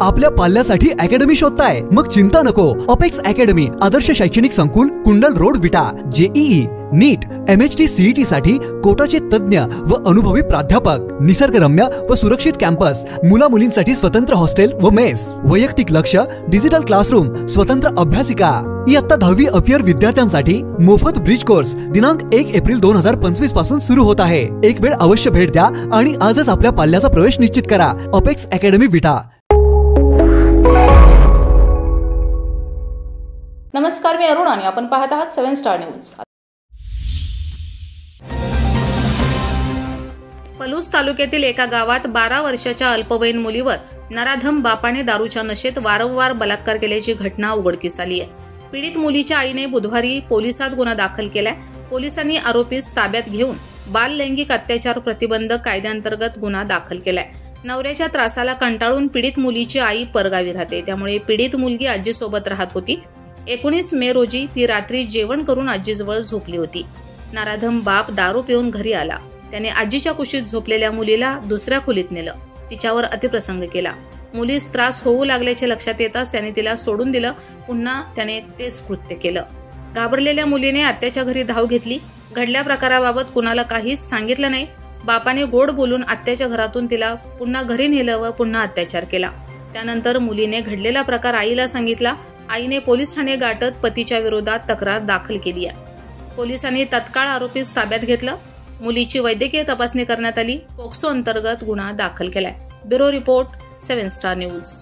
आपल्या पाल्यासाठी अकॅडमी शोधताय? मग चिंता नको. अपेक्स अकॅडमी आदर्श शैक्षणिक संकुल, कुंडल रोड, विटा. जेईई, नीट, MHT, CET साठी कोटाचे तज्ञ व अनुभवी प्राध्यापक, निसर्गरम्य व सुरक्षित कॅम्पस, मुला मुलींसाठी स्वतंत्र हॉस्टेल व मेस, वैयक्तिक लक्ष, डिजिटल क्लासरूम, स्वतंत्र अभ्यासिका. इयत्ता 10वी अपियर विद्यार्थ्यांसाठी मोफत ब्रिज कोर्स दिनांक 1 एप्रिल 2025 पासून सुरू होत आहे. एक वेळ अवश्य भेट द्या आणि आजच आपल्या पाल्याचा प्रवेश निश्चित करा. अपेक्स अकॅडमी, विटा. नमस्कार, मी अरुण आणि आपण पाहत आहात 7 स्टार न्यूज. पलूस तालुक्यातील एका गावात 12 वर्षाच्या अल्पवयीन मुलीवर नराधम बापाने दारूच्या नशेत वारंवार बलात्कार केल्याची घटना उघडकीस आली आहे. पीडित मुलीच्या आईने बुधवारी पोलिसात गुन्हा दाखल केलाय. पोलिसांनी आरोपीस ताब्यात घेऊन बाल लैंगिक अत्याचार प्रतिबंधक कायद्याअंतर्गत गुन्हा दाखल केलाय. नवऱ्याच्या त्रासाला कंटाळून पीडित मुलीची आई परगावी राहते, त्यामुळे पीडित मुलगी आजीसोबत राहत होती. 19 मे रोजी ती रात्री जेवण करून आजीजवळ झोपली होती. नराधम बाप दारू पिऊन घरी आला. त्याने आजीच्या कुशीत झोपलेल्या मुलीला दुसऱ्या खोलीत नेलं. तिच्यावर अतिप्रसंग केला. मुलीस त्रास होऊ लागल्याचे लक्षात येताच त्याने तिला सोडून दिलं. पुन्हा त्याने तेच कृत्य केलं. घाबरलेल्या मुलीने आत्याच्या घरी धाव घेतली. घडल्या प्रकाराबाबत कुणाला काहीच सांगितलं नाही. बापाने गोड बोलून आत्याच्या घरातून तिला पुन्हा घरी नेलं व पुन्हा अत्याचार केला. त्यानंतर मुलीने घडलेला प्रकार आईला सांगितला. आईने पोलीस ठाणे गाठत पतीच्या विरोधात तक्रार दाखल केली आहे. पोलिसांनी तत्काळ आरोपीस ताब्यात घेतलं. मुलीची वैद्यकीय तपासणी करण्यात आली. पोक्सो अंतर्गत गुन्हा दाखल केलाय. Bureau report, 7 star news.